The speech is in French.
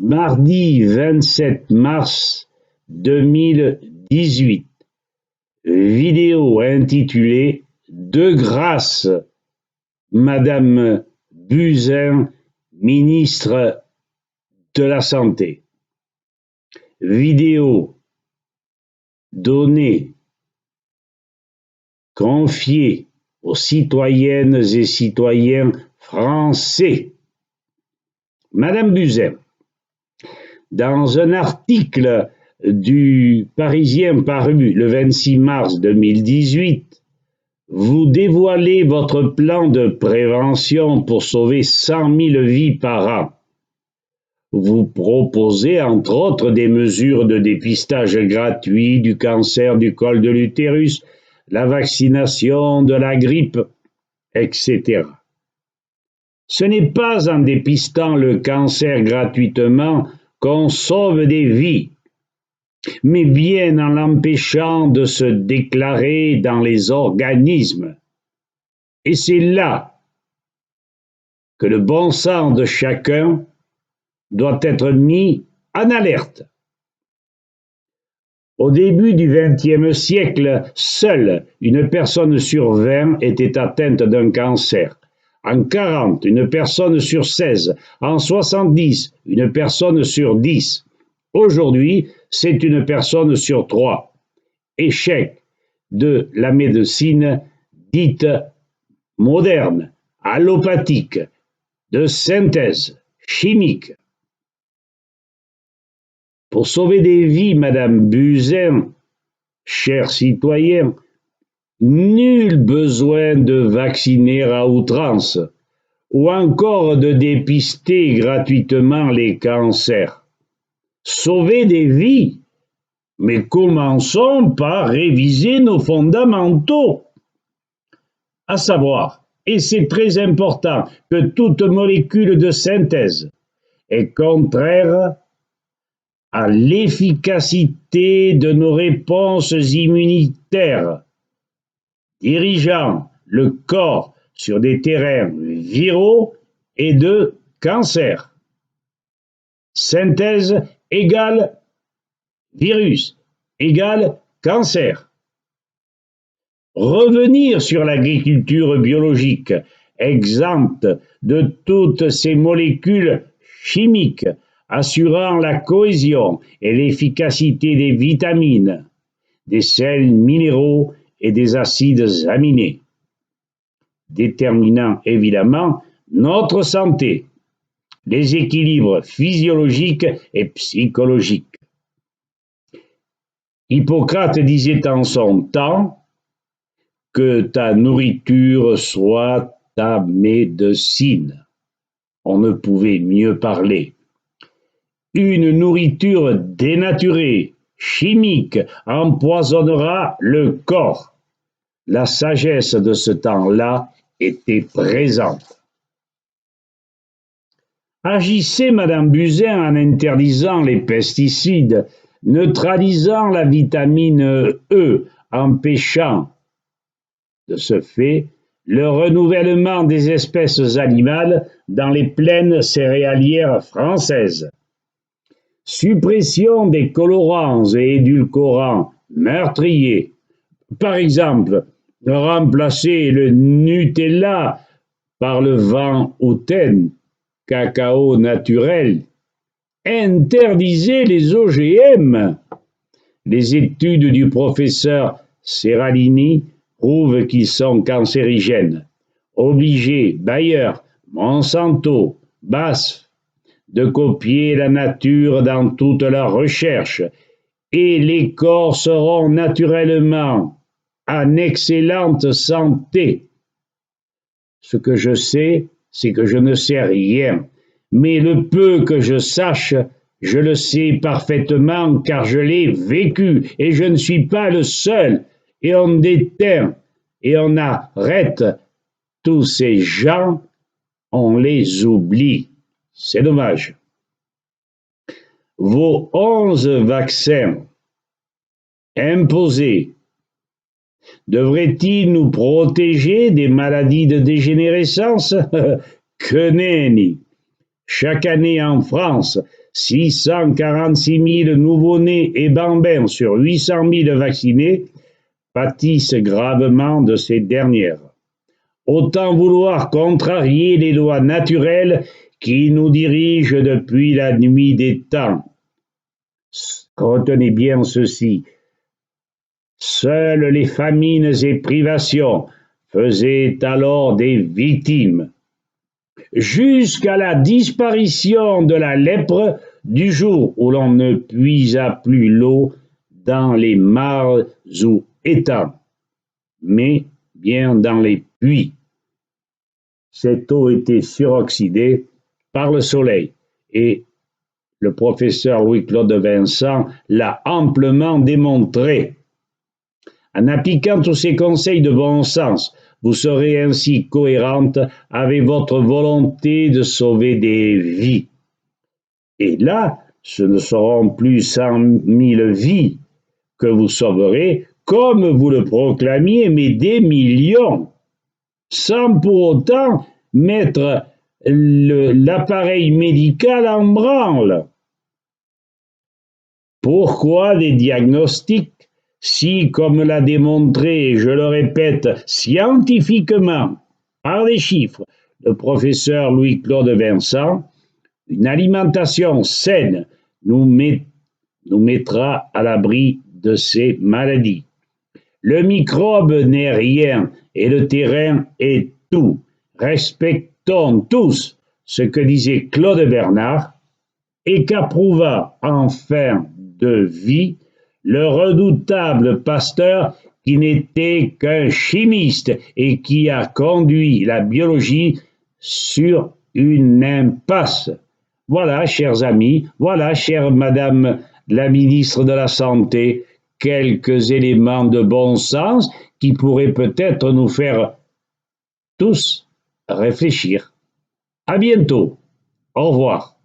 Mardi 27 mars 2018. Vidéo intitulée De grâce, Madame Buzyn, ministre de la Santé. Vidéo donnée, confiée aux citoyennes et citoyens français. Madame Buzyn, dans un article du Parisien paru le 26 mars 2018, vous dévoilez votre plan de prévention pour sauver 100 000 vies par an. Vous proposez entre autres des mesures de dépistage gratuit du cancer du col de l'utérus, la vaccination de la grippe, etc. Ce n'est pas en dépistant le cancer gratuitement qu'on sauve des vies, mais bien en l'empêchant de se déclarer dans les organismes. Et c'est là que le bon sens de chacun doit être mis en alerte. Au début du XXe siècle, seule une personne sur 20 était atteinte d'un cancer. En 40, une personne sur 16. En 70, une personne sur 10. Aujourd'hui, c'est une personne sur 3. Échec de la médecine dite moderne, allopathique, de synthèse, chimique. Pour sauver des vies, Madame Buzyn, chers citoyens, nul besoin de vacciner à outrance ou encore de dépister gratuitement les cancers. Sauver des vies, mais commençons par réviser nos fondamentaux. À savoir, et c'est très important, que toute molécule de synthèse est contraire à l'efficacité de nos réponses immunitaires, dirigeant le corps sur des terrains viraux et de cancer. Synthèse égale virus égale cancer. Revenir sur l'agriculture biologique, exempte de toutes ces molécules chimiques, assurant la cohésion et l'efficacité des vitamines, des sels minéraux et des acides aminés, déterminant évidemment notre santé, les équilibres physiologiques et psychologiques. Hippocrate disait en son temps que ta nourriture soit ta médecine. On ne pouvait mieux parler. Une nourriture dénaturée, chimique, empoisonnera le corps. La sagesse de ce temps-là était présente. Agissez, Madame Buzyn, en interdisant les pesticides, neutralisant la vitamine E, empêchant, de ce fait, le renouvellement des espèces animales dans les plaines céréalières françaises. Suppression des colorants et édulcorants meurtriers. Par exemple, remplacer le Nutella par le vin Outen, cacao naturel. Interdisez les OGM. Les études du professeur Serralini prouvent qu'ils sont cancérigènes. Obligez Bayer, Monsanto, BASF de copier la nature dans toutes leurs recherches, et les corps seront naturellement en excellente santé. Ce que je sais, c'est que je ne sais rien, mais le peu que je sache, je le sais parfaitement car je l'ai vécu, et je ne suis pas le seul, et on déteint, et on arrête tous ces gens, on les oublie. C'est dommage. Vos 11 vaccins imposés devraient-ils nous protéger des maladies de dégénérescence? Que nenni! Chaque année en France, 646 000 nouveau-nés et bambins sur 800 000 vaccinés pâtissent gravement de ces dernières. Autant vouloir contrarier les lois naturelles qui nous dirigent depuis la nuit des temps. Retenez bien ceci. Seules les famines et privations faisaient alors des victimes, jusqu'à la disparition de la lèpre du jour où l'on ne puisa plus l'eau dans les mares ou étangs, mais bien dans les puits. Cette eau était suroxydée par le soleil et le professeur Louis-Claude Vincent l'a amplement démontré. En appliquant tous ces conseils de bon sens, vous serez ainsi cohérente avec votre volonté de sauver des vies. Et là, ce ne seront plus 100 000 vies que vous sauverez, comme vous le proclamiez, mais des millions, sans pour autant mettre l'appareil médical en branle. Pourquoi des diagnostics si, comme l'a démontré, je le répète, scientifiquement, par des chiffres, le professeur Louis-Claude Vincent, une alimentation saine nous mettra à l'abri de ces maladies. Le microbe n'est rien et le terrain est tout. Respectons tous ce que disait Claude Bernard et qu'approuva en fin de vie le redoutable Pasteur qui n'était qu'un chimiste et qui a conduit la biologie sur une impasse. Voilà, chers amis, voilà, chère Madame la ministre de la Santé, quelques éléments de bon sens qui pourraient peut-être nous faire tous réfléchir. À bientôt. Au revoir.